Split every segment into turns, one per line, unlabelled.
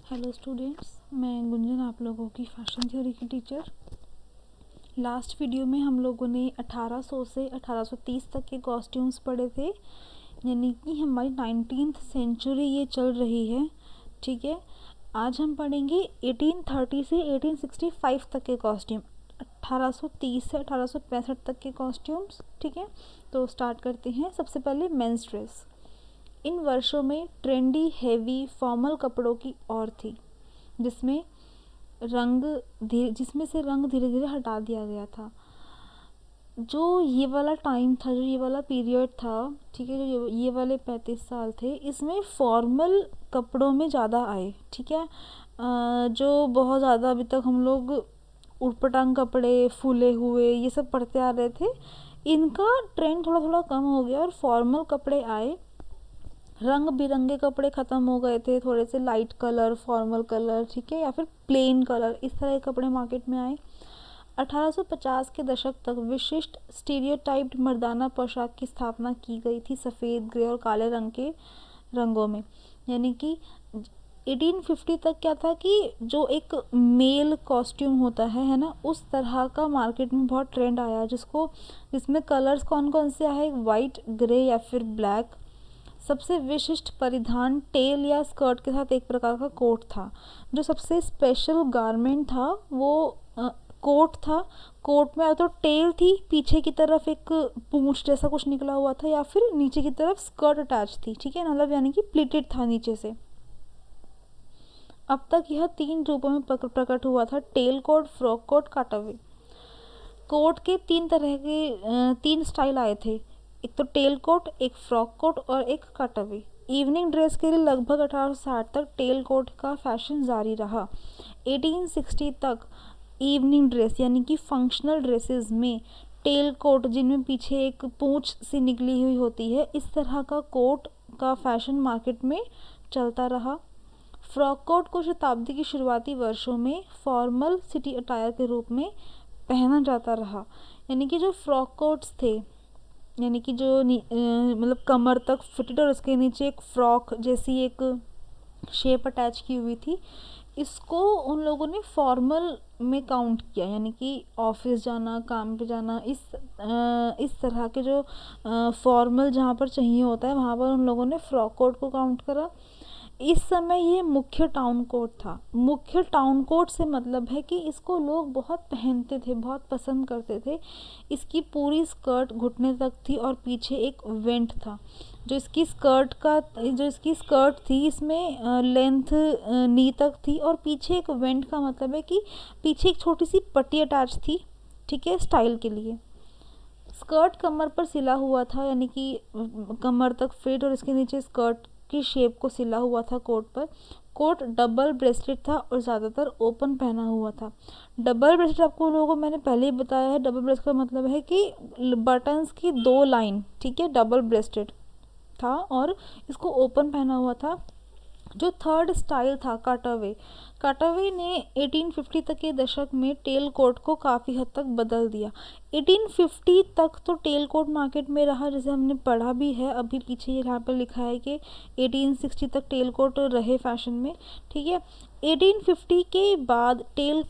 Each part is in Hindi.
हेलो स्टूडेंट्स, मैं गुंजन आप लोगों की फैशन थ्योरी की टीचर। लास्ट वीडियो में हम लोगों ने 1800 से 1830 तक के कॉस्ट्यूम्स पढ़े थे, यानी कि हमारी 19th सेंचुरी ये चल रही है। ठीक है, आज हम पढ़ेंगे 1830 से 1865 तक के कॉस्ट्यूम, 1830 से 1865 तक के कॉस्ट्यूम्स। ठीक है, तो स्टार्ट करते हैं। सबसे पहले मेंस ड्रेस। इन वर्षों में ट्रेंडी हेवी फॉर्मल कपड़ों की और थी, जिसमें से रंग धीरे धीरे हटा दिया गया था। जो ये वाला टाइम था, जो ये वाला पीरियड था, ठीक है, जो ये वाले 35 साल थे, इसमें फॉर्मल कपड़ों में ज़्यादा आए। ठीक है, जो बहुत ज़्यादा अभी तक हम लोग उटपटांग कपड़े, फूले हुए, ये सब पढ़ते आ रहे थे, इनका ट्रेंड थोड़ा थोड़ा कम हो गया और फॉर्मल कपड़े आए। रंग बिरंगे कपड़े ख़त्म हो गए थे, थोड़े से लाइट कलर, फॉर्मल कलर, ठीक है, या फिर प्लेन कलर, इस तरह के कपड़े मार्केट में आए। 1850 के दशक तक विशिष्ट स्टीरियोटाइप्ड मर्दाना पोशाक की स्थापना की गई थी, सफ़ेद, ग्रे और काले रंग के रंगों में। यानी कि 1850 तक क्या था कि जो एक मेल कॉस्ट्यूम होता है ना, उस तरह का मार्केट में बहुत ट्रेंड आया, जिसमें कलर्स कौन कौन से आए, वाइट, ग्रे या फिर ब्लैक। सबसे विशिष्ट परिधान टेल या स्कर्ट के साथ एक प्रकार का कोट था। जो सबसे स्पेशल गारमेंट था वो कोट था। कोट में या तो टेल थी, पीछे की तरफ एक पूंछ जैसा कुछ निकला हुआ था, या फिर नीचे की तरफ स्कर्ट अटैच थी। ठीक है, मतलब यानी कि प्लीटेड था नीचे से। अब तक यह 3 रूपों में प्रकट हुआ था: tail coat, frock coat, cutaway. Coat के 3 स्टाइल आए थे, एक तो टेल कोट, एक फ्रॉक कोट और एक कटअवे। इवनिंग ड्रेस के लिए लगभग 1860 तक टेल कोट का फैशन जारी रहा। 1860 तक इवनिंग ड्रेस यानी कि फंक्शनल ड्रेसेस में टेल कोट, जिनमें पीछे एक पूंछ सी निकली हुई होती है, इस तरह का कोट का फैशन मार्केट में चलता रहा। फ्रॉक कोट को शताब्दी की शुरुआती वर्षों में फॉर्मल सिटी अटायर के रूप में पहना जाता रहा। यानी कि जो फ्रॉक कोट्स थे, यानी कि जो मतलब कमर तक फिटेड और उसके नीचे एक फ्रॉक जैसी एक शेप अटैच की हुई थी, इसको उन लोगों ने फॉर्मल में काउंट किया। यानी कि ऑफिस जाना, काम पे जाना, इस तरह के जो फॉर्मल जहाँ पर चाहिए होता है, वहाँ पर उन लोगों ने फ्रॉक कोट को काउंट करा। इस समय ये मुख्य टाउन कोट था। मुख्य टाउन कोट से मतलब है कि इसको लोग बहुत पहनते थे, बहुत पसंद करते थे। इसकी पूरी स्कर्ट घुटने तक थी और पीछे एक वेंट था। जो इसकी स्कर्ट थी, इसमें लेंथ नी तक थी और पीछे एक वेंट का मतलब है कि पीछे एक छोटी सी पट्टी अटैच थी, ठीक है, स्टाइल के लिए। स्कर्ट कमर पर सिला हुआ था, यानी कि कमर तक फिट, और इसके नीचे स्कर्ट की शेप को सिला हुआ था कोट पर। कोट डबल ब्रेस्टेड था और ज़्यादातर ओपन पहना हुआ था। डबल ब्रेस्टेड आपको लोगों को मैंने पहले ही बताया है। डबल ब्रेस्ट का मतलब है कि बटन्स की 2 लाइन, ठीक है, डबल ब्रेस्टेड था और इसको ओपन पहना हुआ था। जो थर्ड स्टाइल था, कटअवे, कटअवे ने 1850 तक के दशक में टेल कोट को काफ़ी हद तक बदल दिया। 1850 तक तो टेल कोट मार्केट में रहा, जैसे हमने पढ़ा भी है अभी पीछे, यहाँ पर लिखा है कि 1860 तक टेल कोट रहे फैशन में। ठीक है, 1850 के बाद टेल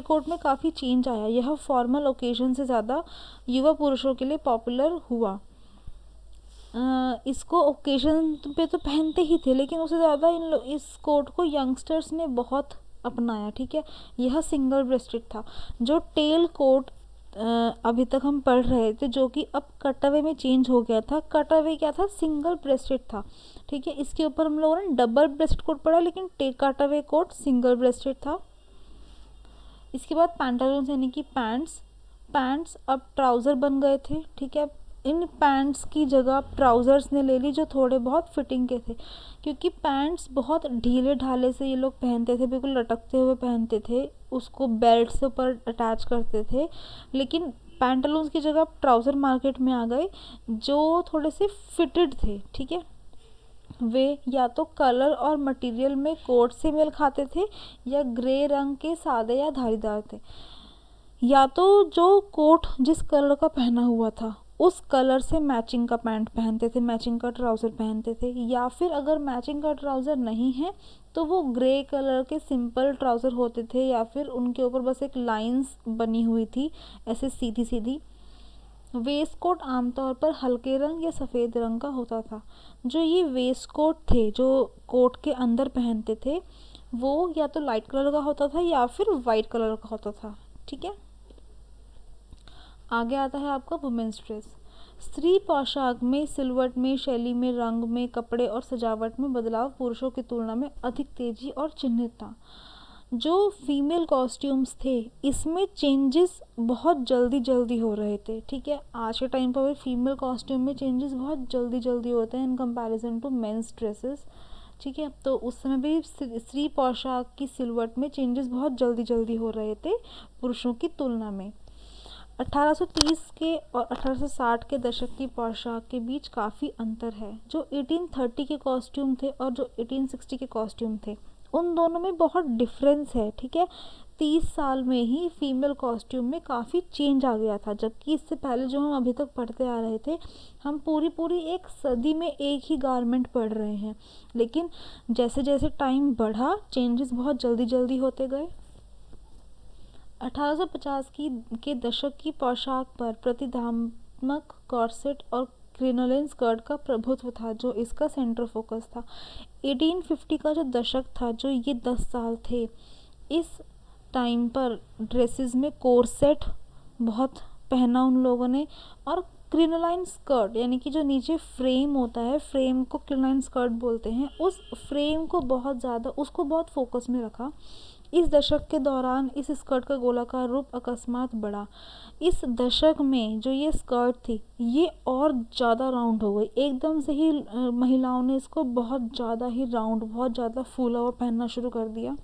कोट में काफ़ी चेंज आया। यह फॉर्मल ओकेजन से ज़्यादा युवा पुरुषों के लिए पॉपुलर हुआ। इसको ओकेजन पे तो पहनते ही थे, लेकिन उससे ज़्यादा इस कोट को यंगस्टर्स ने बहुत अपनाया। ठीक है, यह सिंगल ब्रेस्टेड था। जो टेल कोट अभी तक हम पढ़ रहे थे, जो कि अब कटअवे में चेंज हो गया था। कटअवे क्या था, सिंगल ब्रेस्टेड था। ठीक है, इसके ऊपर हम लोगों ने डबल ब्रेस्टेड कोट पढ़ा, लेकिन कटअवे कोट सिंगल ब्रेस्टेड था। इसके बाद पैंटालून्स यानी कि पैंट्स अब ट्राउज़र बन गए थे। ठीक है, इन पैंट्स की जगह ट्राउज़र्स ने ले ली, जो थोड़े बहुत फिटिंग के थे, क्योंकि पैंट्स बहुत ढीले ढाले से ये लोग पहनते थे, बिल्कुल लटकते हुए पहनते थे, उसको बेल्ट से ऊपर अटैच करते थे। लेकिन पैंटालून्स की जगह ट्राउज़र मार्केट में आ गए, जो थोड़े से फिटेड थे। ठीक है, वे या तो कलर और मटेरियल में कोट से मेल खाते थे, या ग्रे रंग के सादे या धारीदार थे। या तो जो कोट जिस कलर का पहना हुआ था उस कलर से मैचिंग का पैंट पहनते थे, मैचिंग का ट्राउज़र पहनते थे, या फिर अगर मैचिंग का ट्राउज़र नहीं है तो वो ग्रे कलर के सिंपल ट्राउज़र होते थे, या फिर उनके ऊपर बस एक लाइंस बनी हुई थी ऐसे सीधी सीधी। वेस्ट कोट आमतौर पर हल्के रंग या सफ़ेद रंग का होता था। जो ये वेस्ट कोट थे जो कोट के अंदर पहनते थे वो या तो लाइट कलर का होता था या फिर वाइट कलर का होता था। ठीक है, आगे आता है आपका वुमेन्स ड्रेस। स्त्री पोशाक में सिलवट में, शैली में, रंग में, कपड़े और सजावट में बदलाव पुरुषों की तुलना में अधिक तेजी और चिन्हित था। जो फीमेल कॉस्ट्यूम्स थे इसमें चेंजेस बहुत जल्दी जल्दी हो रहे थे। ठीक है, आज के टाइम पर फीमेल कॉस्ट्यूम में चेंजेस बहुत जल्दी जल्दी होते हैं in comparison to men's dresses. ठीक है, तो उस समय भी स्त्री पोशाक की सिलवट में चेंजेस बहुत जल्दी जल्दी हो रहे थे पुरुषों की तुलना में। 1830 के और 1860 के दशक की पोशाक के बीच काफ़ी अंतर है। जो 1830 के कॉस्ट्यूम थे और जो 1860 के कॉस्ट्यूम थे उन दोनों में बहुत डिफरेंस है। ठीक है, 30 साल में ही फीमेल कॉस्ट्यूम में काफ़ी चेंज आ गया था, जबकि इससे पहले जो हम अभी तक पढ़ते आ रहे थे हम पूरी पूरी एक सदी में एक ही गारमेंट पढ़ रहे हैं, लेकिन जैसे जैसे टाइम बढ़ा चेंजेस बहुत जल्दी जल्दी होते गए। 1850 के दशक की पोशाक पर प्रतिध्वनिक कॉर्सेट और क्रिनोलिन स्कर्ट का प्रभुत्व था जो इसका सेंटर फोकस था। 1850 का जो दशक था, जो ये 10 साल थे, इस टाइम पर ड्रेसेस में कोर्सेट बहुत पहना उन लोगों ने, और क्रिनोलाइन स्कर्ट यानी कि जो नीचे फ्रेम होता है, फ्रेम को क्रिनोलाइन स्कर्ट बोलते हैं, उस फ्रेम को बहुत ज़्यादा उसको बहुत फोकस में रखा। इस दशक के दौरान इस स्कर्ट का गोलाकार रूप अकस्मात बढ़ा। इस दशक में जो ये स्कर्ट थी ये और ज़्यादा राउंड हो गई, एकदम से ही महिलाओं ने इसको बहुत ज़्यादा ही राउंड, बहुत ज़्यादा फूला हुआ पहनना शुरू कर दिया।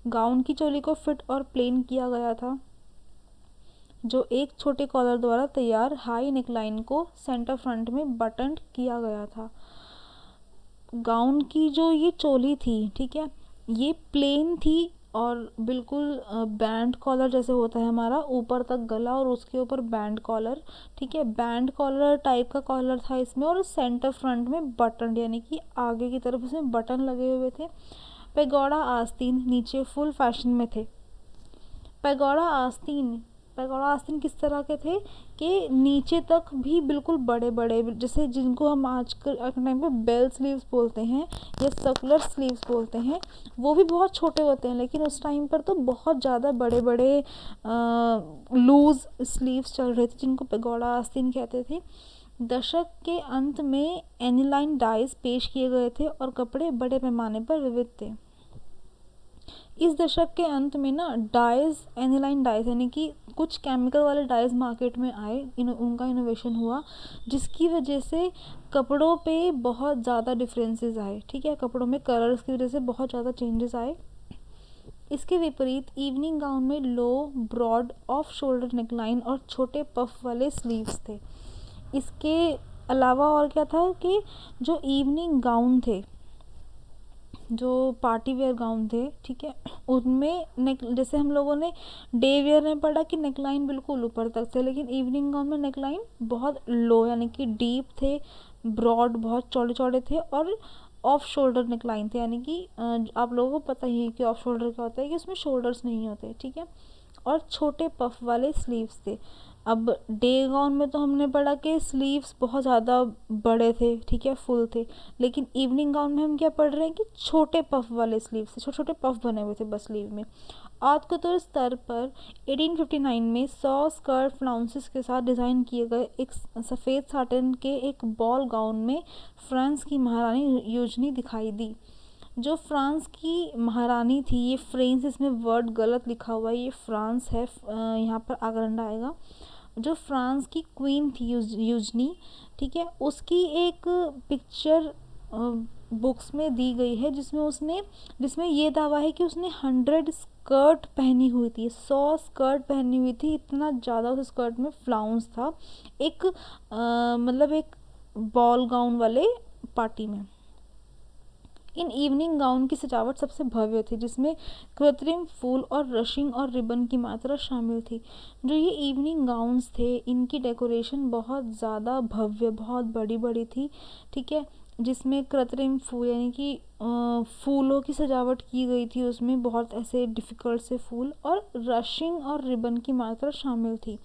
गाउन की चोली को फिट और प्लेन किया गया था, जो एक छोटे कॉलर द्वारा तैयार हाई नेकलाइन को सेंटर फ्रंट में बटन किया गया था। गाउन की जो ये चोली थी, ठीक है, ये प्लेन थी और बिल्कुल बैंड कॉलर जैसे होता है हमारा, ऊपर तक गला और उसके ऊपर बैंड कॉलर। ठीक है, बैंड कॉलर टाइप का कॉलर था इसमें, और सेंटर फ्रंट में बटन यानी कि आगे की तरफ इसमें बटन लगे हुए थे। पैगोडा आस्तीन नीचे फुल फैशन में थे। पैगोडा आस्तीन किस तरह के थे कि नीचे तक भी बिल्कुल बड़े बड़े, जैसे जिनको हम आजकल टाइम पे बेल स्लीव्स बोलते हैं या सर्कुलर स्लीव्स बोलते हैं, वो भी बहुत छोटे होते हैं, लेकिन उस टाइम पर तो बहुत ज़्यादा बड़े बड़े लूज स्लीव्स चल रहे थे जिनको पैगोडा आस्तीन कहते थे। दशक के अंत में एनिलाइन डाइज पेश किए गए थे और कपड़े बड़े पैमाने पर विविध थे। इस दशक के अंत में ना डाइज, एनिलाइन डाइज यानी कि कुछ केमिकल वाले डाइज मार्केट में आए, उनका इनोवेशन हुआ, जिसकी वजह से कपड़ों पे बहुत ज़्यादा डिफरेंसेस आए। ठीक है, कपड़ों में कलर्स की वजह से बहुत ज़्यादा चेंजेस आए। इसके विपरीत इवनिंग गाउन में लो, ब्रॉड, ऑफ शोल्डर नेकलाइन और छोटे पफ वाले स्लीव्स थे। इसके अलावा और क्या था कि जो इवनिंग गाउन थे, जो पार्टी वेयर गाउन थे, ठीक है, उनमें नेक, जैसे हम लोगों ने डे वेयर में पढ़ा कि नेकलाइन बिल्कुल ऊपर तक थे, लेकिन इवनिंग गाउन में नेकलाइन बहुत लो यानी कि डीप थे, ब्रॉड बहुत चौड़े चौड़े थे, और ऑफ शोल्डर नेकलाइन थे, यानी कि आप लोगों को पता ही है कि ऑफ शोल्डर क्या होता है, कि उसमें शोल्डर्स नहीं होते। ठीक है, और छोटे पफ वाले स्लीव्स थे। अब डे गाउन में तो हमने पढ़ा कि स्लीव्स बहुत ज़्यादा बड़े थे, ठीक है, फुल थे, लेकिन इवनिंग गाउन में हम क्या पढ़ रहे हैं कि छोटे पफ वाले स्लीव्स थे, छोटे छोटे पफ बने हुए थे बस स्लीव में। आदकुतुर स्तर पर 1859 में 100 स्कर्ट फ्लाउंसेस के साथ डिज़ाइन किए गए एक सफ़ेद साटिन के एक बॉल गाउन में फ्रांस की महारानी यूजनी दिखाई दी। जो फ्रांस की महारानी थी, ये फ्रेंच, इसमें वर्ड गलत लिखा हुआ है, ये फ्रांस है, यहाँ पर आगरंडा आएगा। जो फ्रांस की क्वीन थी यूजनी, ठीक है, उसकी एक पिक्चर बुक्स में दी गई है जिसमें ये दावा है कि उसने 100 स्कर्ट पहनी हुई थी, 100 स्कर्ट पहनी हुई थी, इतना ज़्यादा उस स्कर्ट में फ्लाउंस था, एक मतलब एक बॉल गाउन वाले पार्टी में। इन इवनिंग गाउन की सजावट सबसे भव्य थी, जिसमें कृत्रिम फूल और रशिंग और रिबन की मात्रा शामिल थी। जो ये इवनिंग गाउन्स थे, इनकी डेकोरेशन बहुत ज़्यादा भव्य, बहुत बड़ी बड़ी थी, ठीक है, जिसमें कृत्रिम फूल यानी कि फूलों की सजावट की गई थी, उसमें बहुत ऐसे डिफ़िकल्ट से फूल, और रशिंग और रिबन की मात्रा शामिल थी।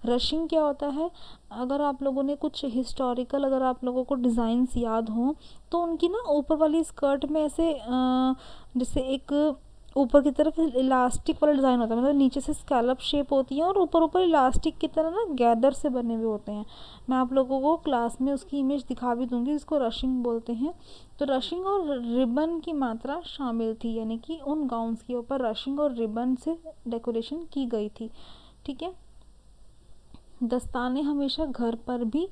रशिंग क्या होता है, अगर आप लोगों ने कुछ हिस्टोरिकल, अगर आप लोगों को डिज़ाइंस याद हों, तो उनकी ना ऊपर वाली स्कर्ट में ऐसे जैसे एक ऊपर की तरफ इलास्टिक वाला डिज़ाइन होता है, मतलब नीचे से स्कैलप शेप होती है और ऊपर ऊपर इलास्टिक की तरह ना गैदर से बने हुए होते हैं। मैं आप लोगों को क्लास में उसकी इमेज दिखा भी दूंगी, जिसको रशिंग बोलते हैं। तो रशिंग और रिबन की मात्रा शामिल थी, यानी कि उन गाउन्स के ऊपर रशिंग और रिबन से डेकोरेशन की गई थी, ठीक है। दस्ताने हमेशा घर पर भी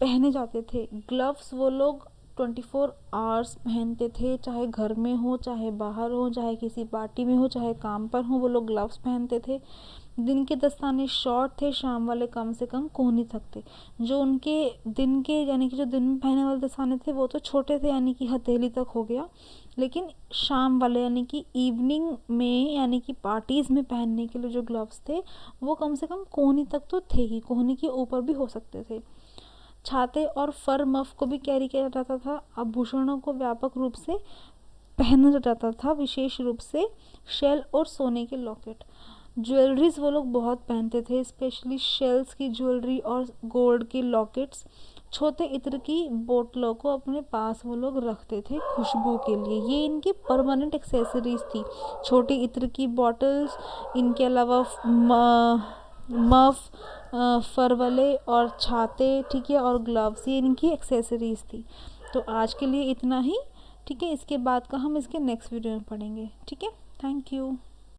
पहने जाते थे। ग्लव्स वो लोग 24 आवर्स पहनते थे, चाहे घर में हो, चाहे बाहर हो, चाहे किसी पार्टी में हो, चाहे काम पर हो, वो लोग ग्लव्स पहनते थे। दिन के दस्ताने शॉर्ट थे, शाम वाले कम से कम कोहनी तक थे। जो उनके दिन के यानी कि जो दिन में पहने वाले दस्ताने थे वो तो छोटे थे, यानी कि हथेली तक हो गया, लेकिन शाम वाले यानी कि इवनिंग में यानी कि पार्टीज़ में पहनने के लिए जो ग्लव्स थे वो कम से कम कोहनी तक तो थे ही, कोहनी के ऊपर भी हो सकते थे। छाते और फर मफ को भी कैरी किया जाता था। आभूषणों को व्यापक रूप से पहना जाता था, विशेष रूप से शेल और सोने के लॉकेट। ज्वेलरीज वो लोग बहुत पहनते थे, स्पेशली शेल्स की ज्वेलरी और गोल्ड के लॉकेट्स। छोटे इत्र की बोतलों को अपने पास वो लोग रखते थे खुशबू के लिए, ये इनकी परमानेंट एक्सेसरीज थी। छोटे इत्र की बॉटल्स, इनके अलावा मफ, फर वाले और छाते, ठीक है, और ग्लव्स, ये इनकी एक्सेसरीज थी। तो आज के लिए इतना ही, ठीक है। इसके बाद का हम इसके नेक्स्ट वीडियो में पढ़ेंगे, ठीक है। Thank you.